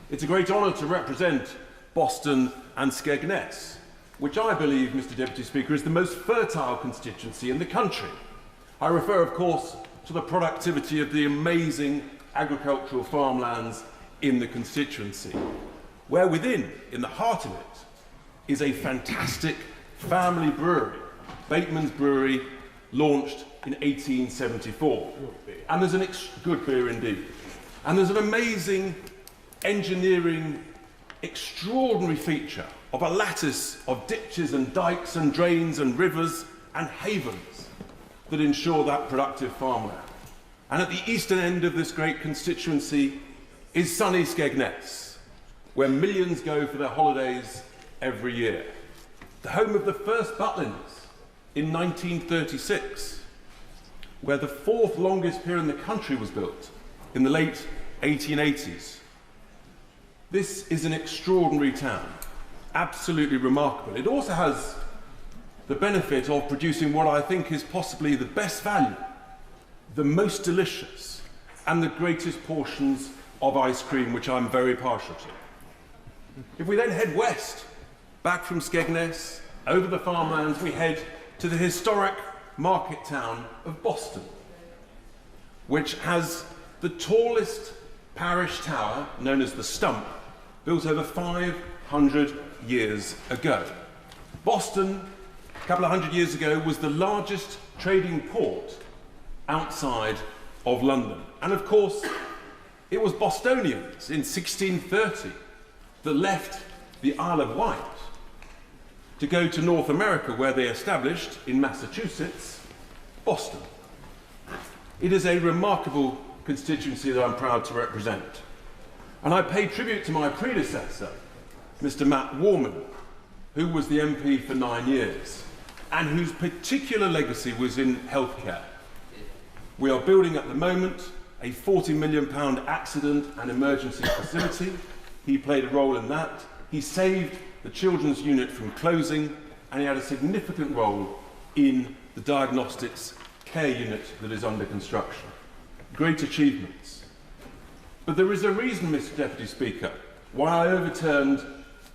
It's a great honour to represent Boston and Skegness, which I believe, Mr. Deputy Speaker, is the most fertile constituency in the country. I refer, of course, to the productivity of the amazing agricultural farmlands in the constituency, where within, in the heart of it, is a fantastic family brewery, Bateman's Brewery, launched in 1874. And there's good beer indeed. And there's an amazing engineering, extraordinary feature of a lattice of ditches and dikes and drains and rivers and havens that ensure that productive farmland. And at the eastern end of this great constituency is sunny Skegness, where millions go for their holidays every year. The home of the first Butlins in 1936, where the fourth longest pier in the country was built in the late 1880s. This is an extraordinary town, absolutely remarkable. It also has the benefit of producing what I think is possibly the best value, the most delicious, and the greatest portions of ice cream, which I'm very partial to. If we then head west, back from Skegness, over the farmlands, we head to the historic market town of Boston, which has the tallest parish tower, known as the Stump, built over 500 years ago. Boston, a couple of hundred years ago, was the largest trading port outside of London. And of course, it was Bostonians in 1630 that left the Isle of Wight to go to North America, where they established, in Massachusetts, Boston. It is a remarkable constituency that I'm proud to represent. And I pay tribute to my predecessor, Mr. Matt Warman, who was the MP for 9 years, and whose particular legacy was in healthcare. We are building at the moment a £40 million accident and emergency facility. He played a role in that. He saved the children's unit from closing, and he had a significant role in the diagnostics care unit that is under construction. Great achievements. But there is a reason, Mr. Deputy Speaker, why I overturned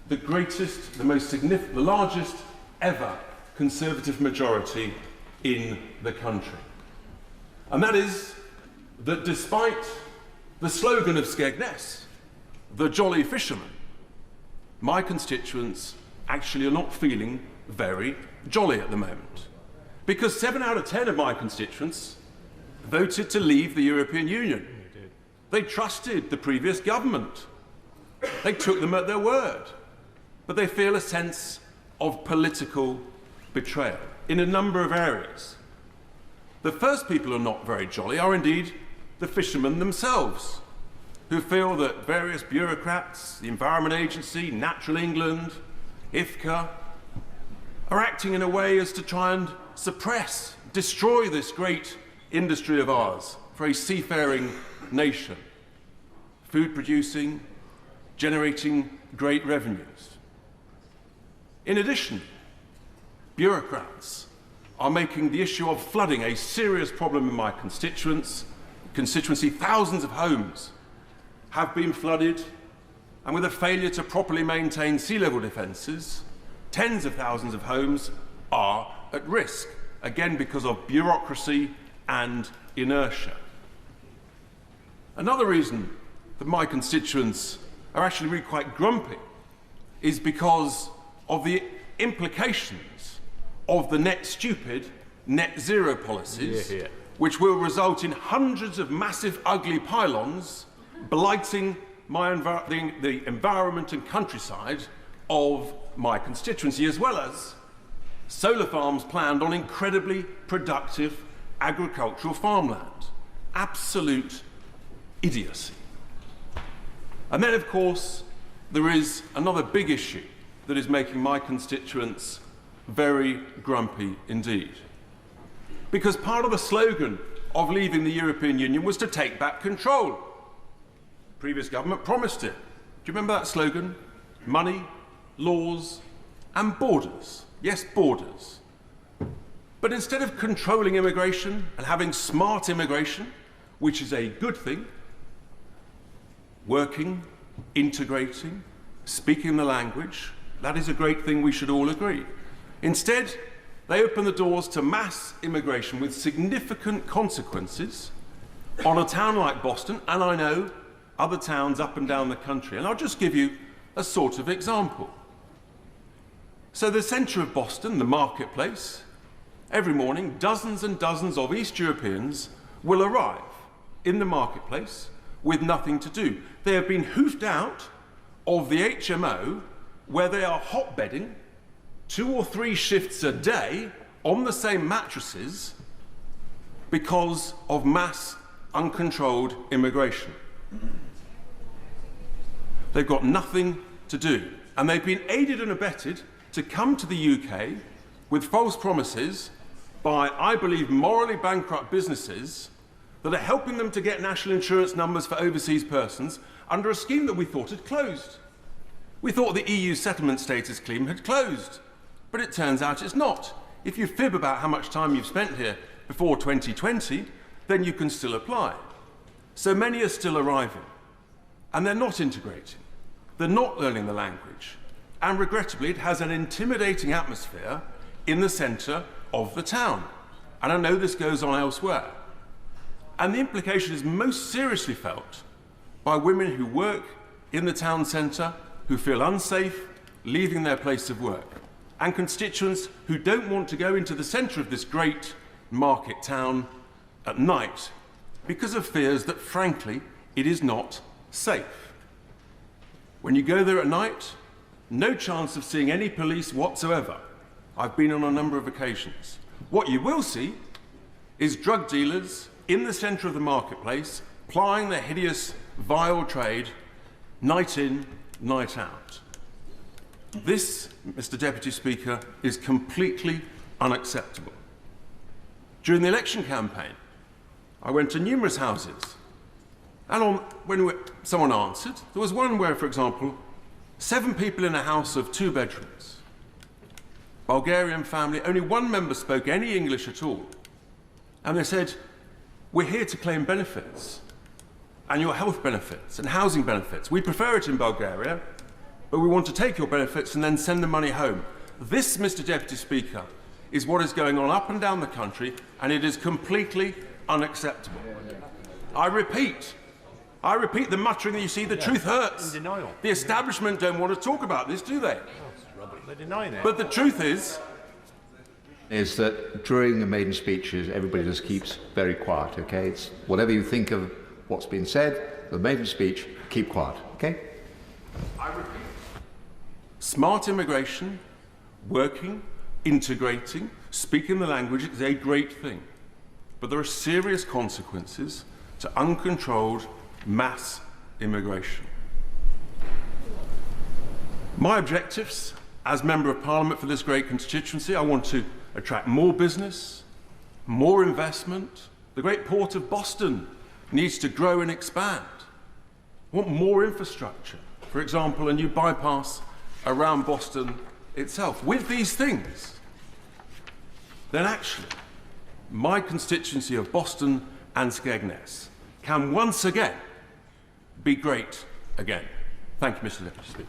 the greatest, the most significant, the largest ever Conservative majority in the country. And that is that despite the slogan of Skegness, the jolly fisherman, my constituents actually are not feeling very jolly at the moment. Because 7 out of 10 of my constituents voted to leave the European Union. They trusted the previous government. They took them at their word. But they feel a sense of political betrayal in a number of areas. The first people who are not very jolly are indeed the fishermen themselves, who feel that various bureaucrats, the Environment Agency, Natural England, IFCA, are acting in a way as to try and suppress, destroy this great industry of ours for a seafaring nation, food producing, generating great revenues. In addition, bureaucrats are making the issue of flooding a serious problem in my constituency. Thousands of homes have been flooded, and with a failure to properly maintain sea level defences, tens of thousands of homes are at risk, again because of bureaucracy and inertia. Another reason that my constituents are actually really quite grumpy is because of the implications of the net stupid net zero policies, which will result in hundreds of massive ugly pylons blighting the environment and countryside of my constituency, as well as solar farms planned on incredibly productive agricultural farmland. Absolute idiocy. And then, of course, there is another big issue that is making my constituents very grumpy indeed. Because part of the slogan of leaving the European Union was to take back control. The previous government promised it. Do you remember that slogan? Money, laws, and borders. Yes, borders. But instead of controlling immigration and having smart immigration, which is a good thing, working, integrating, speaking the language. That is a great thing, we should all agree. Instead, they open the doors to mass immigration with significant consequences on a town like Boston, and I know other towns up and down the country. And I'll just give you a sort of example. So the centre of Boston, the marketplace, every morning dozens and dozens of East Europeans will arrive in the marketplace with nothing to do. They have been hoofed out of the HMO where they are hotbedding 2 or 3 shifts a day on the same mattresses because of mass uncontrolled immigration. They've got nothing to do, and they've been aided and abetted to come to the UK with false promises by, I believe, morally bankrupt businesses that are helping them to get national insurance numbers for overseas persons under a scheme that we thought had closed. We thought the EU settlement status scheme had closed, but it turns out it's not. If you fib about how much time you've spent here before 2020, then you can still apply. So many are still arriving, and they're not integrating. They're not learning the language. And regrettably, it has an intimidating atmosphere in the centre of the town. And I know this goes on elsewhere. And the implication is most seriously felt by women who work in the town centre, who feel unsafe leaving their place of work, and constituents who don't want to go into the centre of this great market town at night because of fears that, frankly, it is not safe. When you go there at night, no chance of seeing any police whatsoever. I've been on a number of occasions. What you will see is drug dealers in the centre of the marketplace plying their hideous, vile trade night in, night out. This, Mr. Deputy Speaker, is completely unacceptable. During the election campaign, I went to numerous houses, and when someone answered, there was one where, for example, 7 people in a house of 2 bedrooms. Bulgarian family, only 1 member spoke any English at all. And they said, "We're here to claim benefits, and your health benefits and housing benefits. We prefer it in Bulgaria, but we want to take your benefits and then send the money home." This, Mr. Deputy Speaker, is what is going on up and down the country, and it is completely unacceptable. I repeat, the muttering that you see, the truth hurts. In denial. The establishment don't want to talk about this, do they? They're denying it. But the truth is that during the maiden speeches, everybody just keeps very quiet, okay? It's whatever you think of what's been said, the maiden speech, keep quiet, okay? I repeat, smart immigration, working, integrating, speaking the language is a great thing. But there are serious consequences to uncontrolled mass immigration. My objectives as Member of Parliament for this great constituency, I want to attract more business, more investment. The great port of Boston needs to grow and expand. I want more infrastructure. For example, a new bypass around Boston itself. With these things, then actually, my constituency of Boston and Skegness can once again be great again. Thank you, Mr. Deputy Speaker.